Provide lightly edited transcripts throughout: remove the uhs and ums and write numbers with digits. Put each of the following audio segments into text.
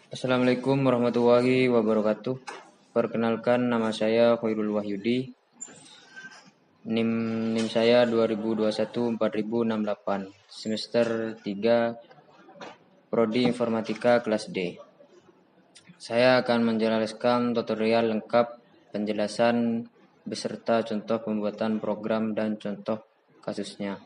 Assalamualaikum warahmatullahi wabarakatuh. Perkenalkan, nama saya Khairul Wahyudi. NIM saya 2021-4068. Semester 3 Prodi Informatika kelas D. Saya akan menjelaskan tutorial lengkap penjelasan beserta contoh pembuatan program dan contoh kasusnya.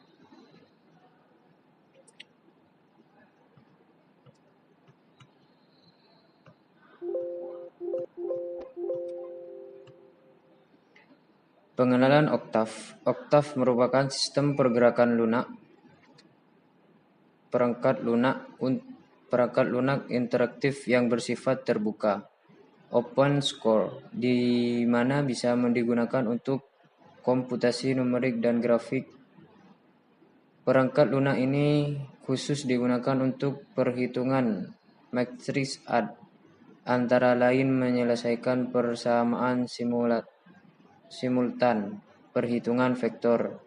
Pengenalan oktav. Oktav merupakan sistem pergerakan lunak, perangkat lunak interaktif yang bersifat terbuka, open source, di mana bisa digunakan untuk komputasi numerik dan grafik. Perangkat lunak ini khusus digunakan untuk perhitungan matriks antara lain menyelesaikan persamaan simultan, perhitungan vektor,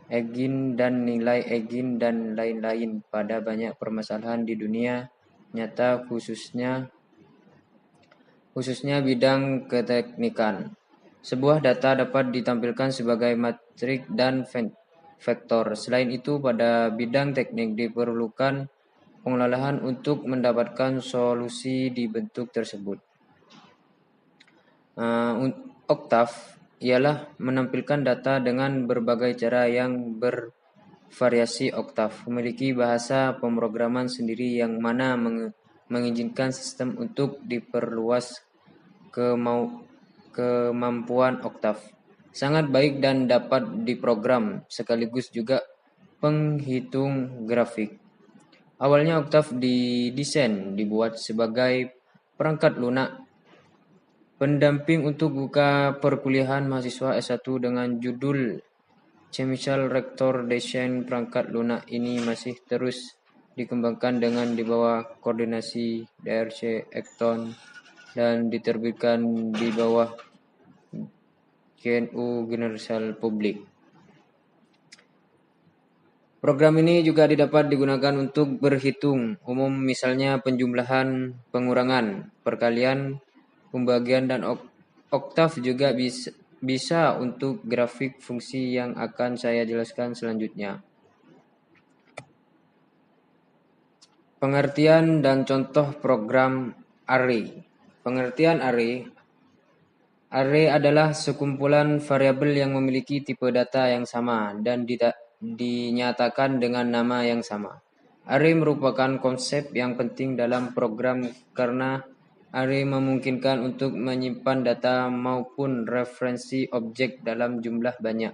eigen dan nilai eigen dan lain-lain pada banyak permasalahan di dunia nyata, khususnya bidang keteknikan. Sebuah data dapat ditampilkan sebagai matriks dan vektor. Selain itu, pada bidang teknik diperlukan pengelolaan untuk mendapatkan solusi di bentuk tersebut. Oktav ialah menampilkan data dengan berbagai cara yang bervariasi. Oktav memiliki bahasa pemrograman sendiri yang mana mengizinkan sistem untuk diperluas kemampuan oktav. Sangat baik dan dapat diprogram, sekaligus juga penghitung grafik. Awalnya oktav dibuat sebagai perangkat lunak pendamping untuk buka perkuliahan mahasiswa S1 dengan judul Chemical Reactor Design. Perangkat lunak ini masih terus dikembangkan dengan di bawah koordinasi DRC Ekton dan diterbitkan di bawah GNU Universal Public. Program ini juga dapat digunakan untuk berhitung umum, misalnya penjumlahan, pengurangan, perkalian, pembagian, dan oktav juga bisa untuk grafik fungsi yang akan saya jelaskan selanjutnya. Pengertian dan contoh program array. Pengertian array adalah sekumpulan variabel yang memiliki tipe data yang sama dan dinyatakan dengan nama yang sama. Array merupakan konsep yang penting dalam program karena array memungkinkan untuk menyimpan data maupun referensi objek dalam jumlah banyak.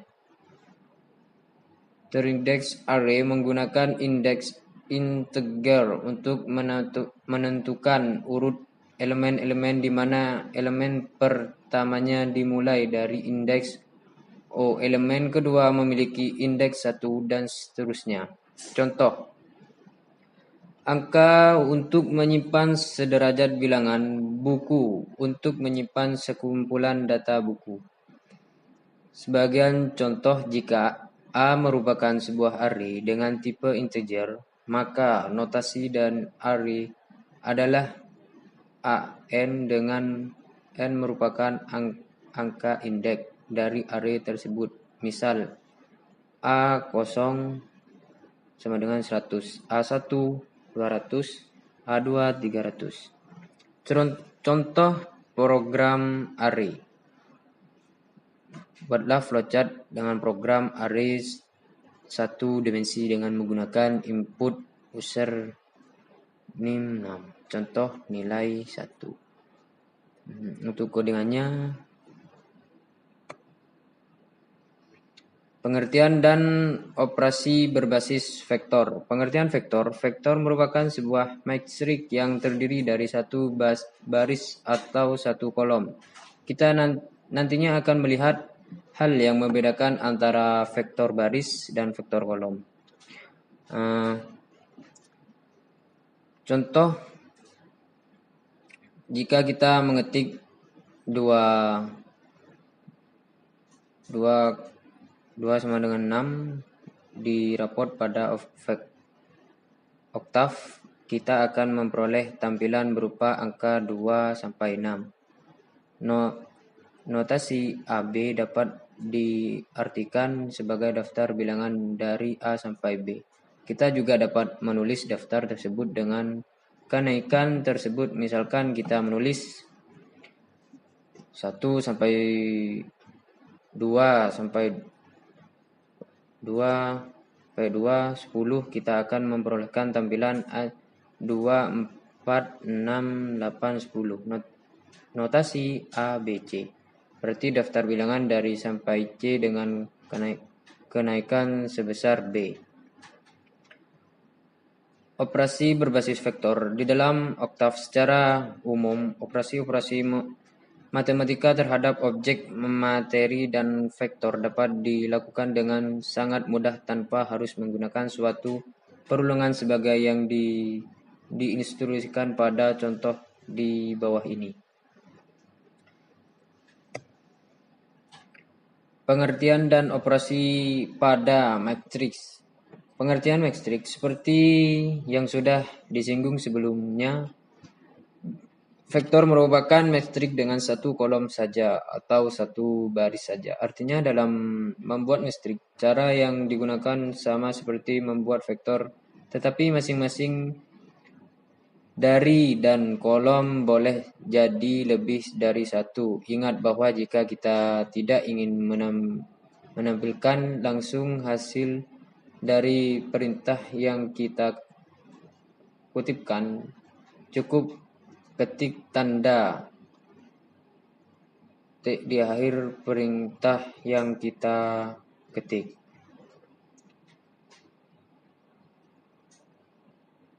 Terindeks array menggunakan indeks integer untuk menentukan urut elemen-elemen di mana elemen pertamanya dimulai dari indeks O, elemen kedua memiliki indeks 1 dan seterusnya. Contoh: angka untuk menyimpan sederajat bilangan, buku untuk menyimpan sekumpulan data buku. Sebagian contoh, jika A merupakan sebuah array dengan tipe integer, maka notasi dan array adalah A. N dengan N merupakan angka indeks dari array tersebut. Misal, A0 sama dengan 100, A1 200, A2 300. Contoh program array. Buatlah flowchart dengan program array 1 dimensi dengan menggunakan input user name 6. Contoh nilai 1. Untuk kodingannya, pengertian dan operasi berbasis vektor. Pengertian vektor. Vektor merupakan sebuah matriks yang terdiri dari satu baris atau satu kolom. Kita nantinya akan melihat hal yang membedakan antara vektor baris dan vektor kolom. Contoh, jika kita mengetik 2 sama dengan 6 di raport pada oktav, kita akan memperoleh tampilan berupa angka 2 sampai 6. Notasi AB dapat diartikan sebagai daftar bilangan dari A sampai B. Kita juga dapat menulis daftar tersebut dengan kenaikan tersebut. Misalkan kita menulis 1 sampai 2 sampai 10, kita akan memperolehkan tampilan 2, 4, 6, 8, 10. Notasi A, B, C. Berarti daftar bilangan dari sampai C dengan kenaikan sebesar B. Operasi berbasis vektor. Di dalam Oktav secara umum, operasi-operasi matematika terhadap objek materi dan vektor dapat dilakukan dengan sangat mudah tanpa harus menggunakan suatu perulungan sebagai yang diinstruksikan pada contoh di bawah ini. Pengertian dan operasi pada matriks. Pengertian matriks seperti yang sudah disinggung sebelumnya, vektor merupakan matriks dengan satu kolom saja atau satu baris saja. Artinya dalam membuat matriks, cara yang digunakan sama seperti membuat vektor, tetapi masing-masing dari dan kolom boleh jadi lebih dari satu. Ingat bahwa jika kita tidak ingin menampilkan langsung hasil dari perintah yang kita kutipkan, cukup ketik tanda T di akhir perintah yang kita ketik.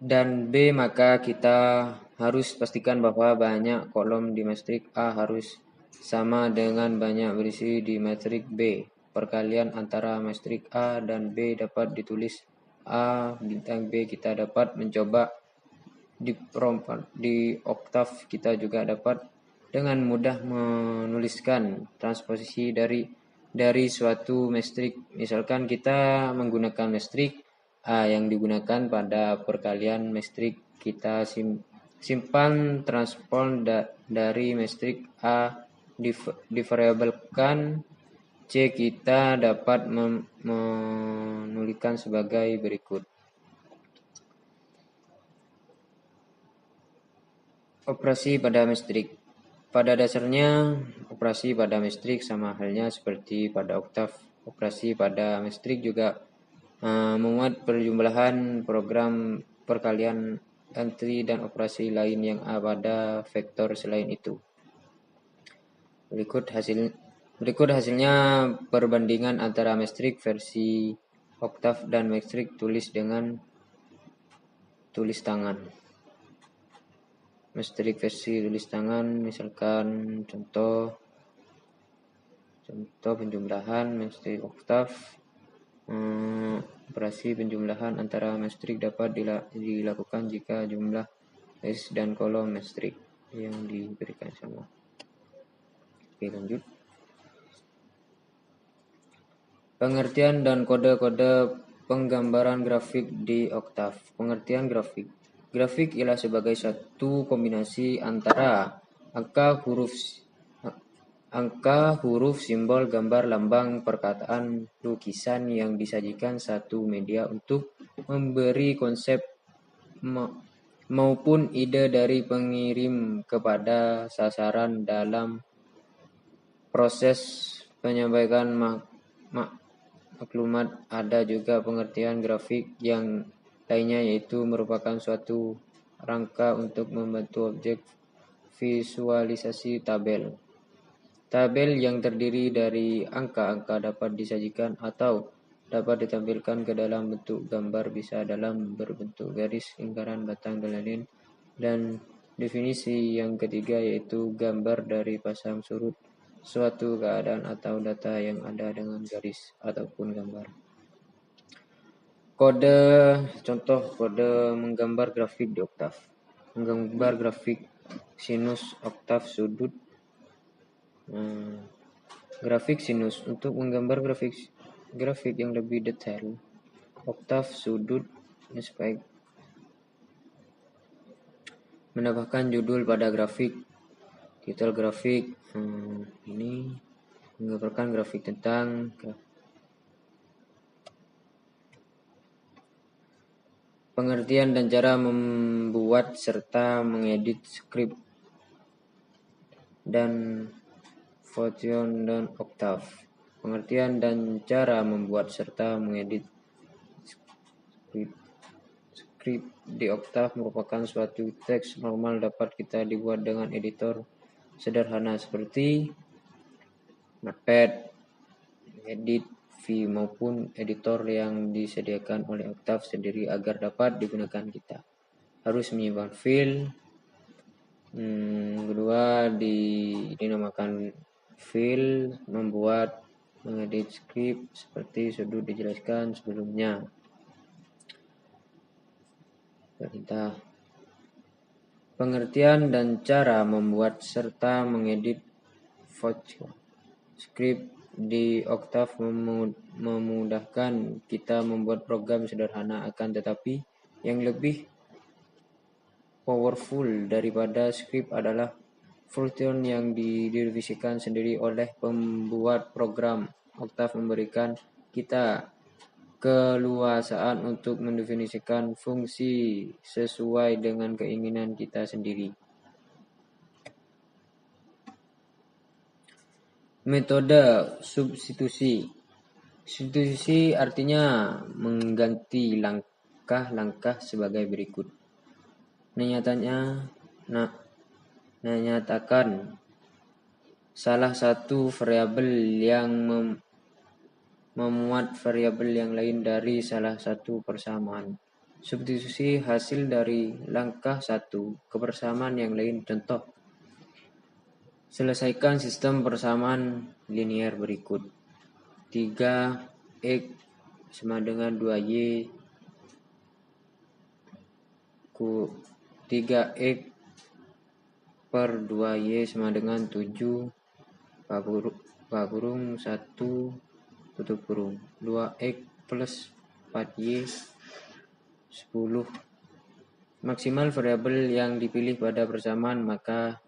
Dan B, maka kita harus pastikan bahwa banyak kolom di matriks A harus sama dengan banyak berisi di matriks B. Perkalian antara matriks A dan B dapat ditulis A bintang B. Kita dapat mencoba di Oktav. Kita juga dapat dengan mudah menuliskan transposisi dari suatu matriks. Misalkan kita menggunakan matriks A yang digunakan pada perkalian matriks, kita simpan transpon dari matriks A divariabelkan C, kita dapat menuliskan sebagai berikut. Operasi pada matriks. Pada dasarnya, operasi pada matriks sama halnya seperti pada Oktav. Operasi pada matriks juga memuat perjumlahan, program perkalian, entry, dan operasi lain yang ada vektor selain itu. Berikut hasilnya perbandingan antara matriks versi Oktav dan matriks tulis dengan tulis tangan. Matriks versi tulis tangan, misalkan contoh penjumlahan matriks Oktav. Operasi penjumlahan antara matriks dapat dilakukan jika jumlah S dan kolom matriks yang diberikan sama. Oke, lanjut. Pengertian dan kode-kode penggambaran grafik di Oktav. Pengertian grafik. Grafik ialah sebagai satu kombinasi antara angka, huruf, simbol, gambar, lambang, perkataan, lukisan yang disajikan satu media untuk memberi konsep maupun ide dari pengirim kepada sasaran. Dalam proses penyampaian maklumat ada juga pengertian grafik yang lainnya, yaitu merupakan suatu rangka untuk membentuk objek visualisasi tabel. Tabel yang terdiri dari angka-angka dapat disajikan atau dapat ditampilkan ke dalam bentuk gambar, bisa dalam berbentuk garis, lingkaran, batang, dan lain-lain. Dan definisi yang ketiga yaitu gambar dari pasang surut suatu keadaan atau data yang ada dengan garis ataupun gambar. Contoh kode menggambar grafik di Oktav. Menggambar grafik sinus Oktav sudut. Grafik sinus. Untuk menggambar grafik yang lebih detail, Oktav sudut spike Menambahkan judul pada grafik. Titel grafik ini menggambarkan grafik tentang pengertian dan cara membuat serta mengedit skrip dan Fortune dan Octave. Pengertian dan cara membuat serta mengedit skrip di Octave merupakan suatu teks normal dapat kita dibuat dengan editor sederhana seperti Notepad, Edit, V maupun editor yang disediakan oleh Octave sendiri agar dapat digunakan kita. Harus menyimpan file. Kedua dinamakan file membuat mengedit skrip seperti sudah dijelaskan sebelumnya. Perintah pengertian dan cara membuat serta mengedit Fortune skrip di Octave memudahkan kita membuat program sederhana akan tetapi yang lebih powerful daripada skrip adalah Fortune yang didefinisikan sendiri oleh pembuat program. Octave memberikan kita keluasaan untuk mendefinisikan fungsi sesuai dengan keinginan kita sendiri. Metode substitusi. Substitusi artinya mengganti langkah-langkah sebagai berikut. Menyatakan salah satu variabel yang memuat variabel yang lain dari salah satu persamaan. Substitusi hasil dari langkah satu ke persamaan yang lain. Contoh, selesaikan sistem persamaan linear berikut. 3x sama dengan 2y 3x per 2y sama dengan 7 kurung 1 tutup kurung 2x plus 4y 10. Maksimal variabel yang dipilih pada persamaan maka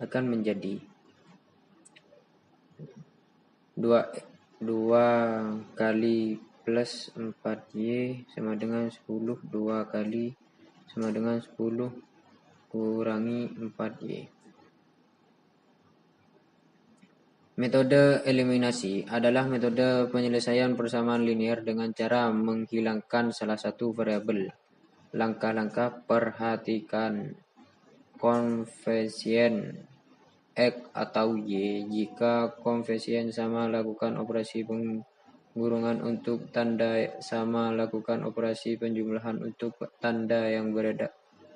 akan menjadi 2 kali plus 4y sama dengan 10. 2 kali sama dengan 10 kurangi 4y. Metode eliminasi adalah metode penyelesaian persamaan linear dengan cara menghilangkan salah satu variabel. Langkah-langkah perhatikan koefisien X atau Y. Jika koefisien sama, lakukan operasi penggurungan untuk tanda sama, lakukan operasi penjumlahan untuk tanda yang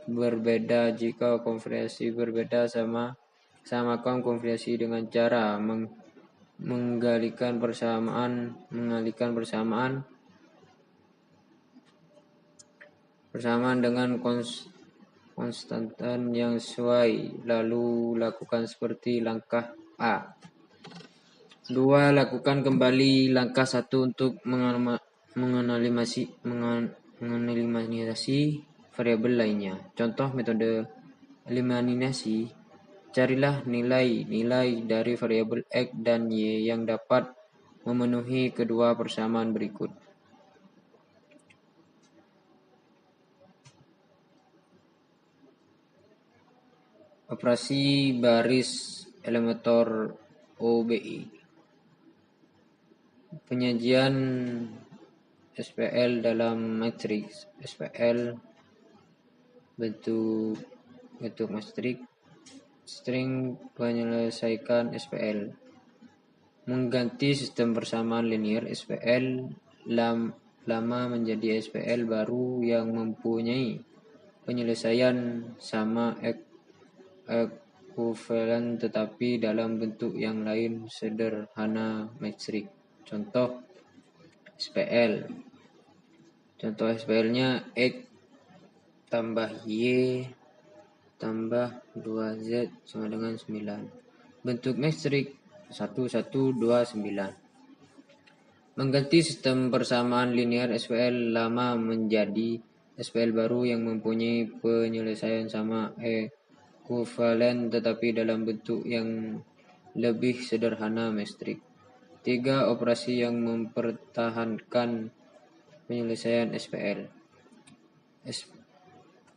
berbeda. Jika koefisien berbeda, samakan koefisien dengan cara mengalihkan persamaan dengan konstantan yang sesuai. Lalu lakukan seperti langkah A. 2. Lakukan kembali langkah 1 untuk mengeliminasi variabel lainnya. Contoh metode eliminasi. Carilah nilai-nilai dari variabel X dan Y yang dapat memenuhi kedua persamaan berikut. Operasi baris elementor OBI. Penyajian SPL dalam matriks. SPL bentuk matriks. String penyelesaikan SPL. Mengganti sistem persamaan linear SPL lama menjadi SPL baru yang mempunyai penyelesaian sama ekuivalen tetapi dalam bentuk yang lain sederhana matriks. Contoh SPL. Contoh SPL-nya X tambah Y tambah 2Z sama dengan 9. Bentuk matriks 1129. Mengganti sistem persamaan linear SPL lama menjadi SPL baru yang mempunyai penyelesaian sama ekuivalen tetapi dalam bentuk yang lebih sederhana metrik. 3. Operasi yang mempertahankan penyelesaian SPL.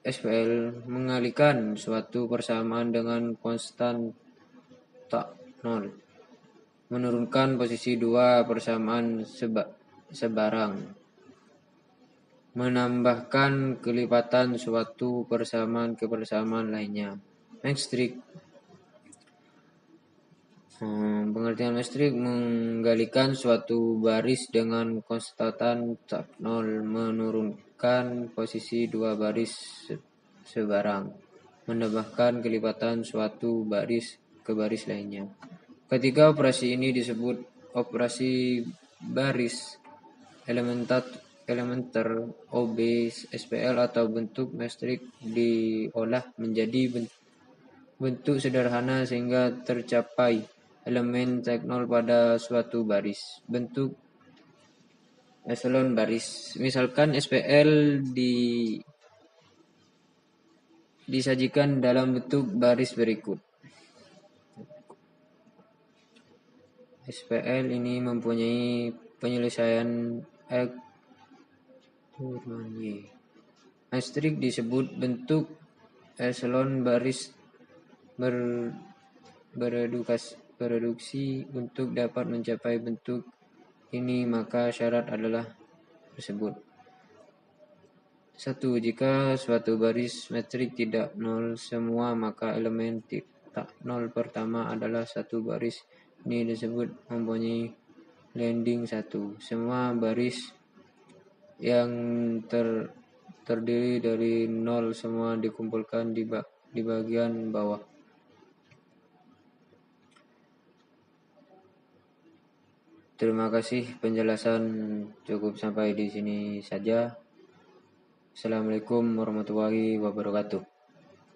SPL mengalihkan suatu persamaan dengan konstan tak nol, menurunkan posisi dua persamaan sebarang, menambahkan kelipatan suatu persamaan ke persamaan lainnya. Metrik. Pengertian metrik menggalikan suatu baris dengan konstan tak nol, menurunkan posisi dua baris sebarang, menambahkan kelipatan suatu baris ke baris lainnya. Ketiga operasi ini disebut operasi baris elementer OB SPL atau bentuk metrik diolah menjadi bentuk sederhana sehingga tercapai elemen tak nol pada suatu baris. Bentuk epsilon baris. Misalkan SPL disajikan dalam bentuk baris berikut. SPL ini mempunyai penyelesaian metrik disebut bentuk epsilon baris bereduksi. Untuk dapat mencapai bentuk ini maka syarat adalah tersebut. 1. Jika suatu baris metrik tidak nol semua maka elemen tak nol pertama adalah satu baris. Ini disebut mempunyai landing 1. Semua baris yang terdiri dari nol semua dikumpulkan di bagian bawah. Terima kasih, penjelasan cukup sampai di sini saja. Assalamualaikum warahmatullahi wabarakatuh.